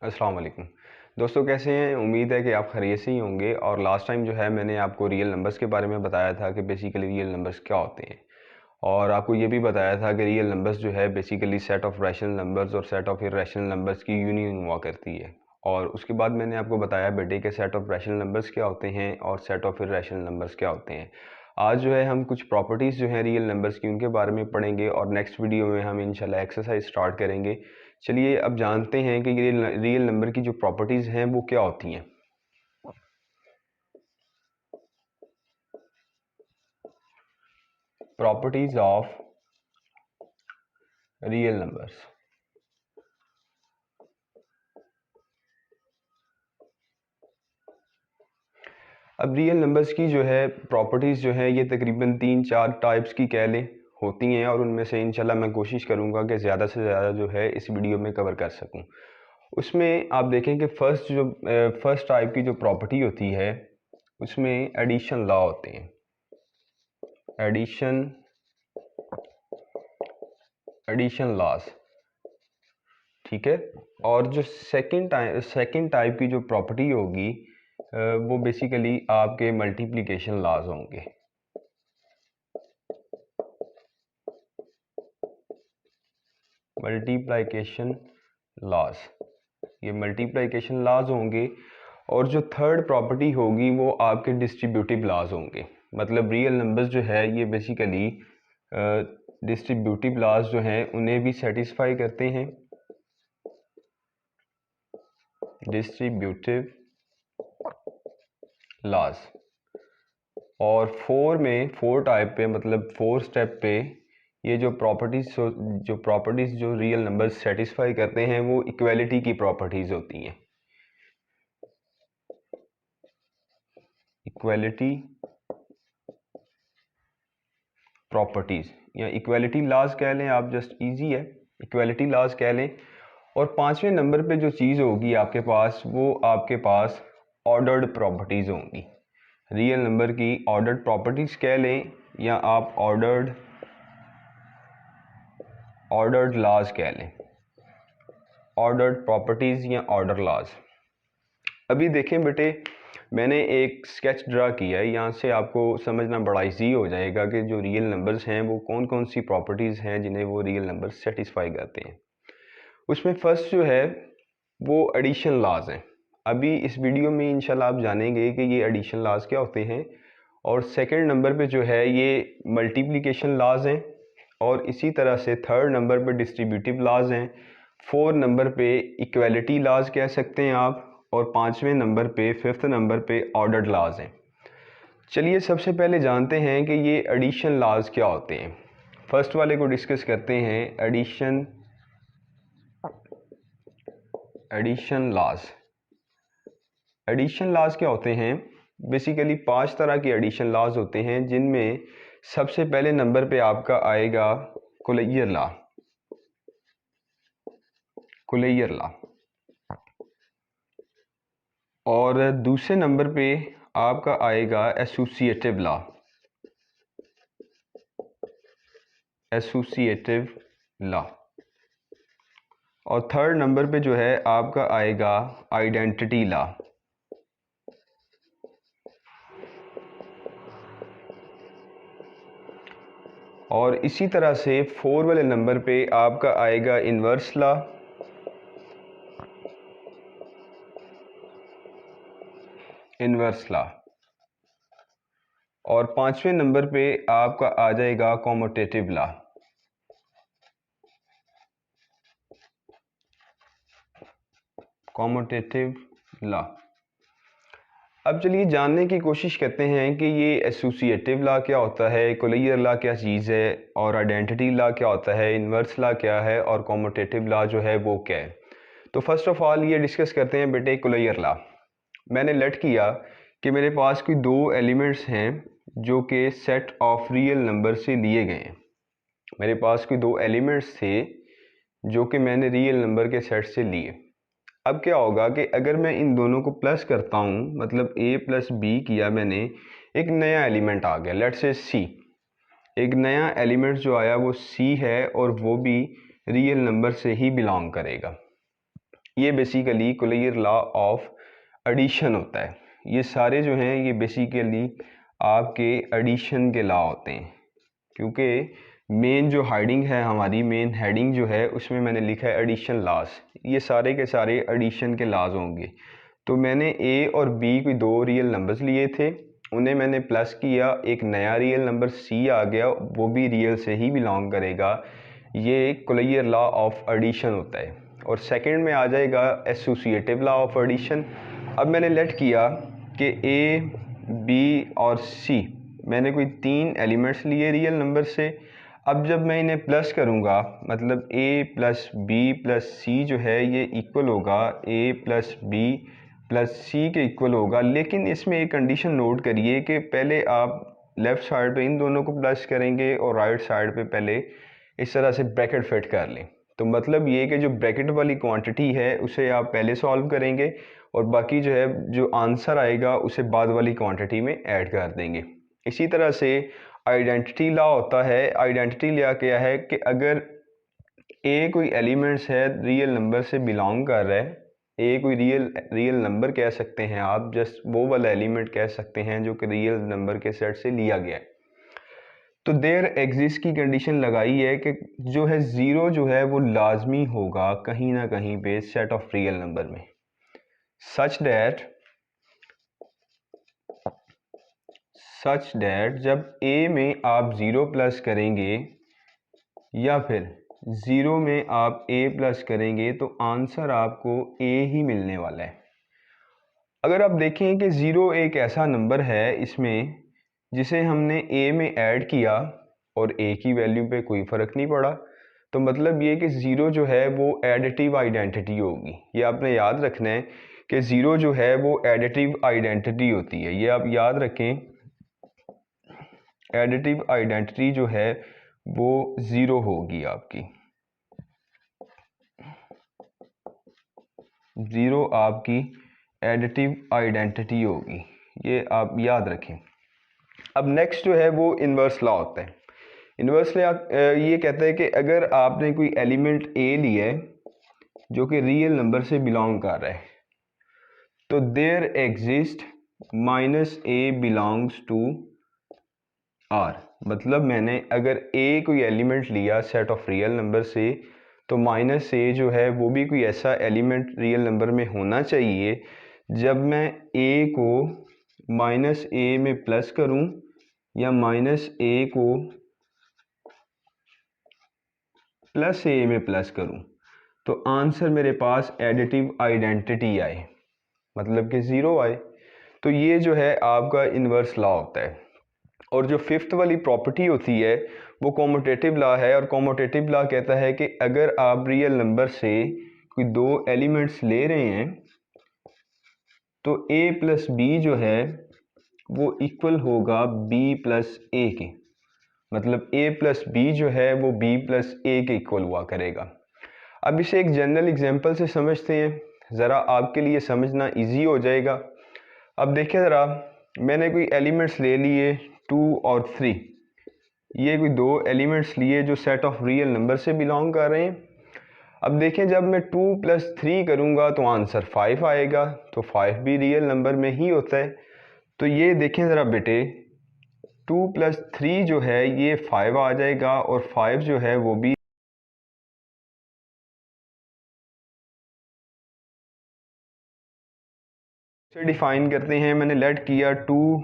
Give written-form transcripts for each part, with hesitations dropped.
अस्सलाम वालेकुम दोस्तों, कैसे हैं। उम्मीद है कि आप खैरियत से ही होंगे। और लास्ट टाइम जो है मैंने आपको रियल नंबर्स के बारे में बताया था कि बेसिकली रियल नंबर्स क्या होते हैं। और आपको ये भी बताया था कि रियल नंबर्स जो है basically set of rational numbers और सेट ऑफ इर्रेशनल नंबर्स की यूनियन हुआ करती है। और उसके बाद मैंने आपको बताया बेटे कि सेट ऑफ रैशनल नंबर्स क्या होते हैं और सेट ऑफ इर्रेशनल नंबर्स क्या होते हैं। आज जो है हम कुछ प्रॉपर्टीज़ जो हैं रियल नंबर्स की उनके बारे में पढ़ेंगे और नेक्स्ट वीडियो में हम इंशाल्लाह एक्सरसाइज स्टार्ट करेंगे। चलिए अब जानते हैं कि ये रियल नंबर की जो प्रॉपर्टीज़ हैं वो क्या होती हैं। Properties of real numbers. अब रियल नंबर्स की जो है प्रॉपर्टीज़ जो है ये तकरीबन 3-4 टाइप्स की कह लें होती हैं, और उनमें से इंशाल्लाह मैं कोशिश करूँगा कि ज़्यादा से ज़्यादा जो है इस वीडियो में कवर कर सकूँ। उसमें आप देखें कि फर्स्ट टाइप की जो प्रॉपर्टी होती है उसमें एडिशन लॉ होते हैं। एडिशन लॉज, ठीक है। और जो सेकंड टाइप की जो प्रॉपर्टी होगी वो बेसिकली आपके मल्टीप्लिकेशन लॉज होंगे। मल्टीप्लिकेशन लॉज, ये मल्टीप्लिकेशन लॉज होंगे। और जो थर्ड प्रॉपर्टी होगी वो आपके डिस्ट्रीब्यूटिव लॉज होंगे। मतलब रियल नंबर्स जो है ये बेसिकली डिस्ट्रीब्यूटिव लॉज जो हैं उन्हें भी सेटिस्फाई करते हैं। Distributive laws. और फोर टाइप पे, मतलब 4 स्टेप पे ये जो प्रॉपर्टीज़ जो रियल नंबर्स सेटिस्फाई करते हैं वो इक्वालिटी की प्रॉपर्टीज़ होती हैं। इक्वालिटी प्रॉपर्टीज़ या इक्वालिटी लॉज कह लें आप, जस्ट इजी है, इक्वालिटी लॉज कह लें। और 5वें नंबर पे जो चीज़ होगी आपके पास वो आपके पास ऑर्डर्ड प्रॉपर्टीज़ होंगी। रियल नंबर की ऑर्डर्ड प्रॉपर्टीज़ कह लें या आप ऑर्डर्ड लॉज कह लें। ऑर्डर्ड प्रॉपर्टीज़ या ऑर्डर लॉज। अभी देखें बेटे, मैंने एक स्केच ड्रा किया है, यहाँ से आपको समझना बड़ा इजी हो जाएगा कि जो रियल नंबर्स हैं वो कौन कौन सी प्रॉपर्टीज़ हैं जिन्हें वो रियल नंबर्स सेटिस्फाई करते हैं। उसमें फर्स्ट जो है वो एडिशन लॉज हैं। अभी इस वीडियो में इंशाल्लाह आप जानेंगे कि ये एडिशन लॉज क्या होते हैं। और सेकंड नंबर पे जो है ये मल्टीप्लिकेशन लॉज हैं। और इसी तरह से थर्ड नंबर पे डिस्ट्रीब्यूटिव लॉज हैं। 4 नंबर पे इक्वालिटी लॉज कह सकते हैं आप। और 5वें नंबर पे, 5th नंबर पे ऑर्डर्ड लॉज हैं। चलिए सबसे पहले जानते हैं कि ये एडिशन लॉज क्या होते हैं। फर्स्ट वाले को डिस्कस करते हैं, एडिशन लॉज। एडिशन लॉज क्या होते हैं। बेसिकली 5 तरह के एडिशन लॉज होते हैं, जिनमें सबसे पहले नंबर पे आपका आएगा कुलैयर लॉ। कुलैयर लॉ। और दूसरे नंबर पे आपका आएगा एसोसिएटिव लॉ। Associative law. और थर्ड नंबर पे जो है आपका आएगा आइडेंटिटी लॉ। और इसी तरह से 4 वाले नंबर पे आपका आएगा इन्वर्स लॉ। Inverse law. और 5वें नंबर पे आपका आ जाएगा कॉम्यूटेटिव लॉ। Commutative law. अब चलिए जानने की कोशिश करते हैं कि ये एसोसिएटिव लॉ क्या होता है, कुलैयर लॉ क्या चीज़ है, और आइडेंटिटी लॉ क्या होता है, इन्वर्स लॉ क्या है, और कॉम्यूटेटिव लॉ जो है वो क्या है। तो फर्स्ट ऑफ ऑल ये डिस्कस करते हैं बेटे कुलैयर लॉ। मैंने लेट किया कि मेरे पास कोई 2 एलिमेंट्स हैं जो कि सेट ऑफ रियल नंबर से लिए गए हैं। मेरे पास कोई 2 एलिमेंट्स थे जो कि मैंने रियल नंबर के सेट से लिए। अब क्या होगा कि अगर मैं इन दोनों को प्लस करता हूँ, मतलब a प्लस बी किया मैंने, एक नया एलिमेंट आ गया, लेट्स से c। एक नया एलिमेंट जो आया वो c है और वो भी रियल नंबर से ही बिलोंग करेगा। ये बेसिकली कुलैयर लॉ ऑफ एडिशन होता है। ये सारे जो हैं ये बेसिकली आपके एडिशन के लॉ होते हैं, क्योंकि मेन जो हाइडिंग है हमारी मेन हेडिंग जो है उसमें मैंने लिखा है एडिशन लॉज। ये सारे के सारे एडिशन के लॉज होंगे। तो मैंने ए और बी कोई दो रियल नंबर्स लिए थे, उन्हें मैंने प्लस किया, एक नया रियल नंबर सी आ गया, वो भी रियल से ही बिलोंग करेगा। ये कुलैयर लॉ ऑफ एडिशन होता है। और सेकंड में आ जाएगा एसोसिएटिव लॉ ऑफ एडिशन। अब मैंने लेट किया कि ए बी और सी मैंने कोई तीन एलिमेंट्स लिए रियल नंबर से। अब जब मैं इन्हें प्लस करूँगा, मतलब a प्लस बी प्लस सी जो है ये इक्वल होगा a प्लस बी प्लस सी के इक्वल होगा। लेकिन इसमें एक कंडीशन नोट करिए कि पहले आप लेफ़्ट साइड पे इन दोनों को प्लस करेंगे और राइट साइड पे पहले इस तरह से ब्रैकेट फिट कर लें। तो मतलब ये कि जो ब्रैकेट वाली क्वांटिटी है उसे आप पहले सॉल्व करेंगे और बाकी जो है जो आंसर आएगा उसे बाद वाली क्वांटिटी में ऐड कर देंगे। इसी तरह से आइडेंटिटी लॉ होता है। आइडेंटिटी लॉ क्या है कि अगर ए कोई एलिमेंट्स है रियल नंबर से बिलोंग कर रहा है, ए कोई रियल नंबर कह सकते हैं आप, जस्ट वो वाला एलिमेंट कह सकते हैं जो कि रियल नंबर के सेट से लिया गया है। तो देयर एग्जिस्ट की कंडीशन लगाई है कि जो है ज़ीरो जो है वो लाजमी होगा कहीं ना कहीं पे सेट ऑफ रियल नंबर में, सच दैट जब a में आप ज़ीरो प्लस करेंगे या फिर ज़ीरो में आप a प्लस करेंगे तो आंसर आपको a ही मिलने वाला है। अगर आप देखें कि ज़ीरो एक ऐसा नंबर है इसमें जिसे हमने a में ऐड किया और a की वैल्यू पे कोई फ़र्क नहीं पड़ा, तो मतलब ये कि ज़ीरो जो है वो एडिटिव आइडेंटिटी होगी। ये आपने याद रखना है कि ज़ीरो जो है वो एडिटिव आइडेंटिटी होती है। ये आप याद रखें, एडिटिव आइडेंटिटी जो है वो ज़ीरो होगी आपकी, ज़ीरो आपकी एडिटिव आइडेंटिटी होगी, ये आप याद रखें। अब नेक्स्ट जो है वो इन्वर्स लॉ होता है। इन्वर्स लॉ ये कहता है कि अगर आपने कोई एलिमेंट ए लिया है जो कि रियल नंबर से बिलोंग कर रहा है, तो there exist minus a belongs to R. मतलब मैंने अगर ए कोई एलिमेंट लिया सेट ऑफ रियल नंबर से, तो माइनस ए जो है वो भी कोई ऐसा एलिमेंट रियल नंबर में होना चाहिए। जब मैं ए को माइनस ए में प्लस करूं या माइनस ए को प्लस ए में प्लस करूं तो आंसर मेरे पास एडिटिव आइडेंटिटी आए, मतलब कि ज़ीरो आए। तो ये जो है आपका इन्वर्स लॉ होता है। और जो फिफ्थ वाली प्रॉपर्टी होती है वो कॉम्यूटेटिव लॉ है। और कॉम्यूटेटिव लॉ कहता है कि अगर आप रियल नंबर से कोई दो एलिमेंट्स ले रहे हैं तो a प्लस बी जो है वो इक्वल होगा b प्लस ए के। मतलब a प्लस बी जो है वो b प्लस ए के इक्वल हुआ करेगा। अब इसे एक जनरल एग्जांपल से समझते हैं, ज़रा आपके लिए समझना इजी हो जाएगा। अब देखिए ज़रा, मैंने कोई एलिमेंट्स ले लिए 2 और 3, ये कोई दो एलिमेंट्स लिए जो सेट ऑफ रियल नंबर से बिलोंग कर रहे हैं। अब देखें जब मैं 2 प्लस 3 करूँगा तो आंसर 5 आएगा, तो 5 भी रियल नंबर में ही होता है। तो ये देखें ज़रा बेटे, 2 प्लस 3 जो है ये 5 आ जाएगा और 5 जो है वो भी से डिफाइन करते हैं। मैंने लेट किया 2,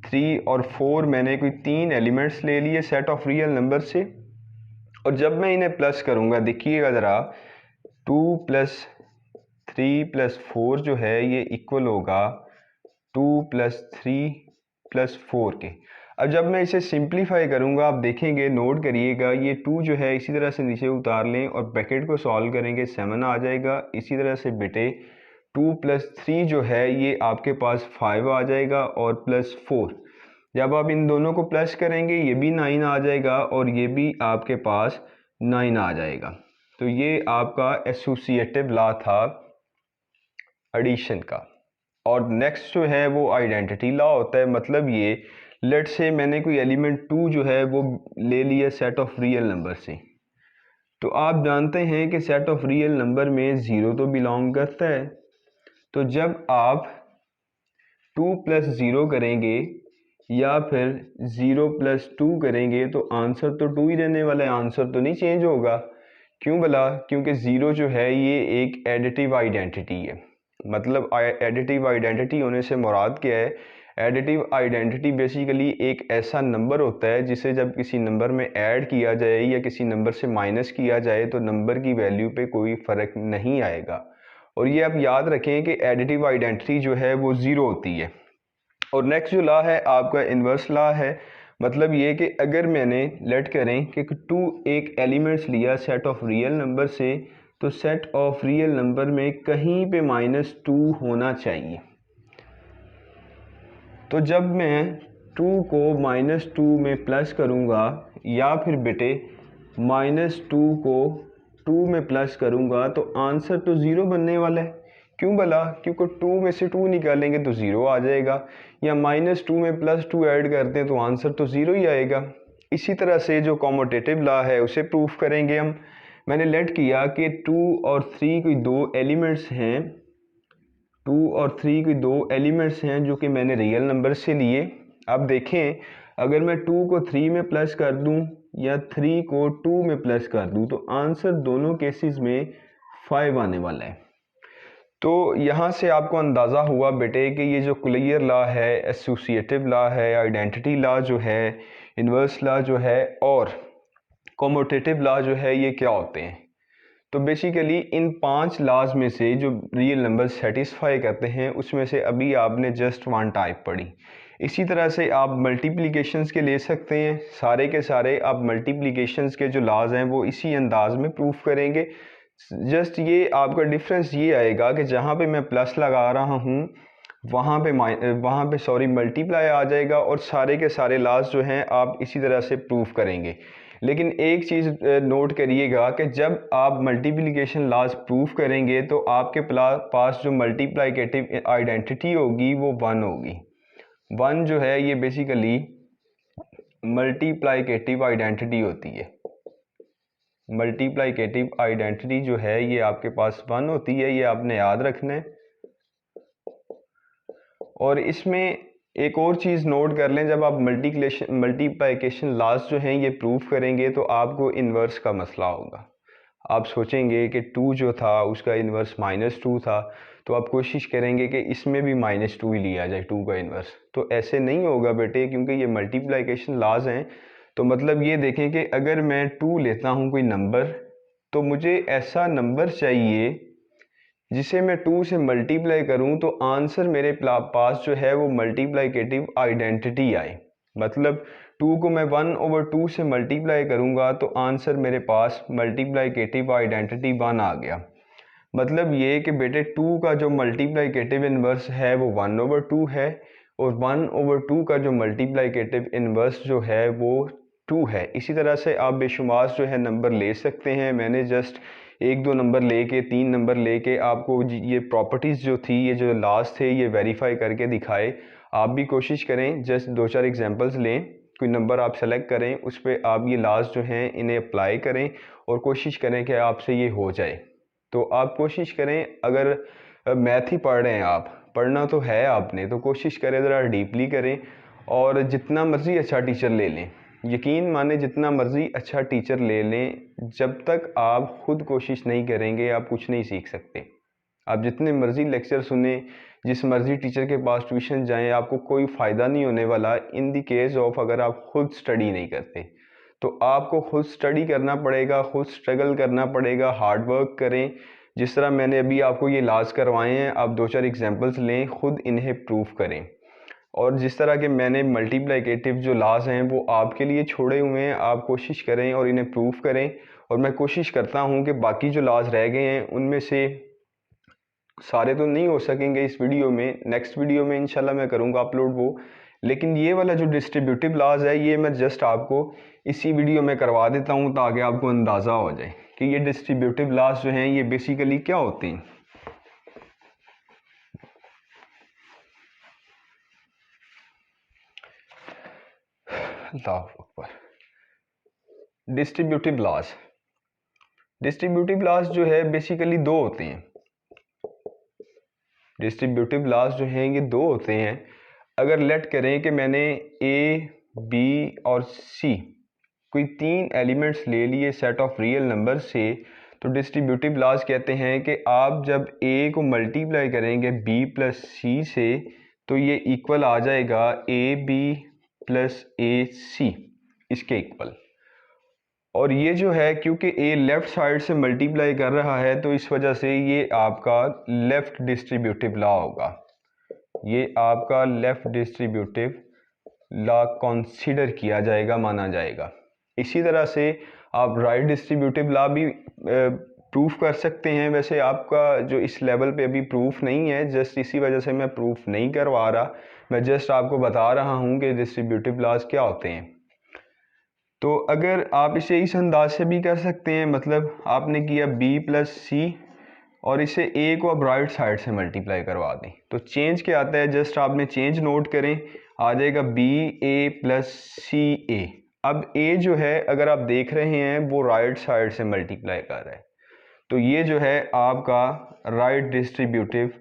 3 और 4, मैंने कोई तीन एलिमेंट्स ले लिए सेट ऑफ रियल नंबर से। और जब मैं इन्हें प्लस करूँगा, देखिएगा ज़रा, 2 प्लस 3 प्लस 4 जो है ये इक्वल होगा 2 प्लस 3 प्लस 4 के। अब जब मैं इसे सिंप्लीफाई करूँगा, आप देखेंगे, नोट करिएगा, ये 2 जो है इसी तरह से नीचे उतार लें और ब्रैकेट को सॉल्व करेंगे, 7 आ जाएगा। इसी तरह से बेटे 2 प्लस 3 जो है ये आपके पास 5 आ जाएगा और प्लस 4, जब आप इन दोनों को प्लस करेंगे ये भी 9 आ जाएगा और ये भी आपके पास 9 आ जाएगा। तो ये आपका एसोसिएटिव लॉ था एडिशन का। और नेक्स्ट जो है वो आइडेंटिटी लॉ होता है। मतलब ये, लेट से मैंने कोई एलिमेंट 2 जो है वो ले लिया सेट ऑफ रियल नंबर से, तो आप जानते हैं कि सेट ऑफ रियल नंबर में ज़ीरो तो बिलोंग करता है। तो जब आप 2 + 0 करेंगे या फिर 0 + 2 करेंगे तो आंसर तो 2 ही रहने वाला है, आंसर तो नहीं चेंज होगा। क्यों भला? क्योंकि ज़ीरो जो है ये एक एडिटिव आइडेंटिटी है। मतलब एडिटिव आइडेंटिटी होने से मुराद क्या है? एडिटिव आइडेंटिटी बेसिकली एक ऐसा नंबर होता है जिसे जब किसी नंबर में ऐड किया जाए या किसी नंबर से माइनस किया जाए तो नंबर की वैल्यू पे कोई फ़र्क नहीं आएगा। और ये आप याद रखें कि एडिटिव आइडेंटिटी जो है वो ज़ीरो होती है। और नेक्स्ट जो लॉ है आपका इन्वर्स लॉ है। मतलब ये कि अगर मैंने लेट करें कि टू एक एलिमेंट्स लिया सेट ऑफ रियल नंबर से, तो सेट ऑफ रियल नंबर में कहीं पे -2 होना चाहिए। तो जब मैं 2 को -2 में प्लस करूँगा या फिर बेटे -2 को 2 में प्लस करूँगा तो आंसर तो ज़ीरो बनने वाला है। क्यों भला? क्योंकि 2 में से 2 निकालेंगे तो ज़ीरो आ जाएगा, या -2 में +2 ऐड करते हैं तो आंसर तो ज़ीरो ही आएगा। इसी तरह से जो कॉम्यूटेटिव लॉ है उसे प्रूफ करेंगे हम। मैंने लेट किया कि 2 और 3 कोई दो एलिमेंट्स हैं, 2 और 3 कोई दो एलिमेंट्स हैं जो कि मैंने रियल नंबर से लिए। अब देखें, अगर मैं 2 को 3 में प्लस कर दूं या 3 को 2 में प्लस कर दूं तो आंसर दोनों केसेस में 5 आने वाला है। तो यहाँ से आपको अंदाज़ा हुआ बेटे कि ये जो क्लियर लॉ है, एसोसिएटिव लॉ है, आइडेंटिटी लॉ जो है, इन्वर्स लॉ जो है और कॉम्यूटेटिव लॉ जो है, ये क्या होते हैं। तो बेसिकली इन 5 लॉज में से जो रियल नंबर सेटिस्फाई करते हैं उसमें से अभी आपने जस्ट वन टाइप पढ़ी। इसी तरह से आप मल्टीप्लिकेशंस के ले सकते हैं, सारे के सारे आप मल्टीप्लिकेशंस के जो लॉज हैं वो इसी अंदाज में प्रूफ करेंगे। जस्ट ये आपका डिफरेंस ये आएगा कि जहाँ पे मैं प्लस लगा रहा हूँ वहाँ पे सॉरी मल्टीप्लाई आ जाएगा और सारे के सारे लॉज जो हैं आप इसी तरह से प्रूफ करेंगे। लेकिन एक चीज़ नोट करिएगा कि जब आप मल्टीप्लिकेशन लॉज प्रूफ करेंगे तो आपके पास जो मल्टीप्लाइकेटिव आइडेंटिटी होगी वो 1 होगी। 1 जो है ये बेसिकली मल्टीप्लाइकेटिव आइडेंटिटी होती है। मल्टीप्लाइकेटिव आइडेंटिटी जो है ये आपके पास 1 होती है, ये आपने याद रखना है। और इसमें एक और चीज़ नोट कर लें, जब आप मल्टीप्लिकेशन लॉज जो हैं ये प्रूफ करेंगे तो आपको इन्वर्स का मसला होगा। आप सोचेंगे कि 2 जो था उसका इन्वर्स -2 था, तो आप कोशिश करेंगे कि इसमें भी -2 ही लिया जाए 2 का इन्वर्स। तो ऐसे नहीं होगा बेटे, क्योंकि ये मल्टीप्लिकेशन लॉज हैं। तो मतलब ये देखें कि अगर मैं 2 लेता हूँ कोई नंबर, तो मुझे ऐसा नंबर चाहिए जिसे मैं 2 से मल्टीप्लाई करूं तो आंसर मेरे पास जो है वो मल्टीप्लाइकेटिव आइडेंटिटी आए। मतलब 2 को मैं 1/2 से मल्टीप्लाई करूंगा तो आंसर मेरे पास मल्टीप्लाइकेटिव आइडेंटिटी 1 आ गया। मतलब ये कि बेटे 2 का जो मल्टीप्लाइकेटिव इन्वर्स है वो 1/2 है और 1/2 का जो मल्टीप्लाइकेटिव इन्वर्स जो है वो 2 है। इसी तरह से आप बेशुमार जो है नंबर ले सकते हैं। मैंने जस्ट 1-2 नंबर लेके 3 नंबर लेके आपको ये प्रॉपर्टीज़ जो थी, ये जो लॉज थे, ये वेरीफाई करके दिखाए। आप भी कोशिश करें, जस्ट 2-4 एग्जांपल्स लें, कोई नंबर आप सेलेक्ट करें, उस पर आप ये लॉज जो हैं इन्हें अप्लाई करें और कोशिश करें कि आपसे ये हो जाए। तो आप कोशिश करें, अगर मैथ ही पढ़ रहे हैं, आप पढ़ना तो है आपने, तो कोशिश करें ज़रा डीपली करें और जितना मर्ज़ी अच्छा टीचर ले लें। यकीन माने जितना मर्ज़ी अच्छा टीचर ले लें, जब तक आप ख़ुद कोशिश नहीं करेंगे आप कुछ नहीं सीख सकते। आप जितने मर्ज़ी लेक्चर सुने, जिस मर्ज़ी टीचर के पास ट्यूशन जाएं, आपको कोई फ़ायदा नहीं होने वाला इन द केस ऑफ अगर आप ख़ुद स्टडी नहीं करते। तो आपको खुद स्टडी करना पड़ेगा, खुद स्ट्रगल करना पड़ेगा, हार्ड वर्क करें। जिस तरह मैंने अभी आपको ये लाज करवाए हैं, आप 2-4 एग्जांपल्स लें, खुद इन्हें प्रूफ करें। और जिस तरह के मैंने मल्टीप्लिकेटिव जो लॉज हैं वो आपके लिए छोड़े हुए हैं, आप कोशिश करें और इन्हें प्रूफ करें। और मैं कोशिश करता हूँ कि बाकी जो लॉज रह गए हैं उनमें से सारे तो नहीं हो सकेंगे इस वीडियो में, नेक्स्ट वीडियो में इंशाल्लाह मैं करूँगा अपलोड वो। लेकिन ये वाला जो डिस्ट्रीब्यूटिव लॉज है ये मैं जस्ट आपको इसी वीडियो में करवा देता हूँ ताकि आपको अंदाज़ा हो जाए कि ये डिस्ट्रीब्यूटिव लॉज जो हैं ये बेसिकली क्या होते हैं। अल्लाह अकबर। डिस्ट्रीब्यूटिव लॉज, डिस्ट्रीब्यूटिव लॉस जो है बेसिकली दो होते हैं। डिस्ट्रीब्यूटिव लॉस जो हैं ये दो होते हैं। अगर लेट करें कि मैंने ए, बी और सी कोई तीन एलिमेंट्स ले लिए सेट ऑफ रियल नंबर से, तो डिस्ट्रीब्यूटिव लॉस कहते हैं कि आप जब ए को मल्टीप्लाई करेंगे बी प्लस सी से, तो ये इक्वल आ जाएगा ए बी प्लस ए सी, इसके इक्वल। और ये जो है क्योंकि ए लेफ़्ट साइड से मल्टीप्लाई कर रहा है, तो इस वजह से ये आपका लेफ़्ट डिस्ट्रीब्यूटिव लॉ होगा। ये आपका लेफ़्ट डिस्ट्रीब्यूटिव लॉ कंसीडर किया जाएगा, माना जाएगा। इसी तरह से आप राइट डिस्ट्रीब्यूटिव लॉ भी प्रूफ कर सकते हैं। वैसे आपका जो इस लेवल पे अभी प्रूफ नहीं है, जस्ट इसी वजह से मैं प्रूफ नहीं करवा रहा, मैं जस्ट आपको बता रहा हूँ कि डिस्ट्रीब्यूटिव लॉज क्या होते हैं। तो अगर आप इसे इस अंदाज से भी कर सकते हैं, मतलब आपने किया b प्लस सी और इसे a को अब राइट साइड से मल्टीप्लाई करवा दें, तो चेंज क्या आता है, जस्ट आपने चेंज नोट करें, आ जाएगा ba प्लस सी ए। अब a जो है अगर आप देख रहे हैं वो राइट साइड से मल्टीप्लाई कर रहा है, तो ये जो है आपका राइट डिस्ट्रीब्यूटिव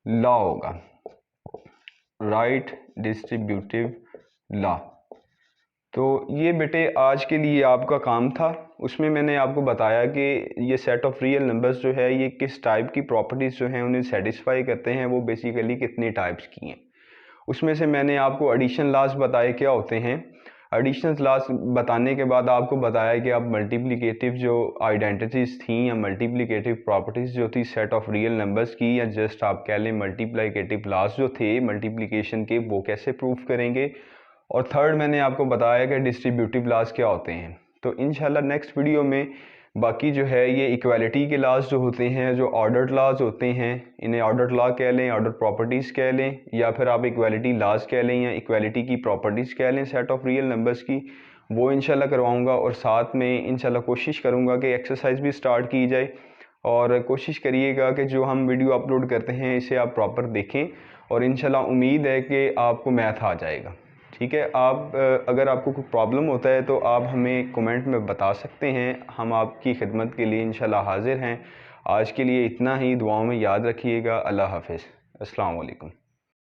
लॉ होगा, राइट डिस्ट्रीब्यूटिव लॉ। तो ये बेटे आज के लिए आपका काम था। उसमें मैंने आपको बताया कि ये सेट ऑफ रियल नंबर्स जो है ये किस टाइप की प्रॉपर्टीज़ जो हैं उन्हें सेटिस्फाई करते हैं, वो बेसिकली कितने टाइप्स की हैं। उसमें से मैंने आपको एडिशन लॉस बताए क्या होते हैं। एडिशन लॉस बताने के बाद आपको बताया कि आप मल्टीप्लिकेटिव जो आइडेंटिटीज़ थी या मल्टीप्लिकेटिव प्रॉपर्टीज़ जो थी सेट ऑफ रियल नंबर्स की, या जस्ट आप कह लें मल्टीप्लिकेटिव लॉस जो थे मल्टीप्लिकेशन के, वो कैसे प्रूफ करेंगे। और थर्ड मैंने आपको बताया कि डिस्ट्रीब्यूटिव लॉस क्या होते हैं। तो इंशाल्लाह नेक्स्ट वीडियो में बाकी जो है ये इक्वालिटी के लॉस जो होते हैं, जो ऑर्डर्ड लॉस होते हैं, इन्हें ऑर्डर्ड लॉ कह लें, ऑर्डर प्रॉपर्टीज़ कह लें, या फिर आप इक्वालिटी लॉस कह लें, या इक्वालिटी की प्रॉपर्टीज़ कह लें सेट ऑफ रियल नंबर्स की, वो इंशाल्लाह करवाऊँगा। और साथ में इंशाल्लाह कोशिश करूँगा कि एक्सरसाइज भी स्टार्ट की जाए, और कोशिश करिएगा कि जो हम वीडियो अपलोड करते हैं इसे आप प्रॉपर देखें, और इंशाल्लाह उम्मीद है कि आपको मैथ आ जाएगा। ठीक है, आप अगर आपको कोई प्रॉब्लम होता है तो आप हमें कमेंट में बता सकते हैं, हम आपकी खिदमत के लिए इंशाल्लाह हाजिर हैं। आज के लिए इतना ही, दुआओं में याद रखिएगा। अल्लाह हाफिज़, अस्सलाम वालेकुम।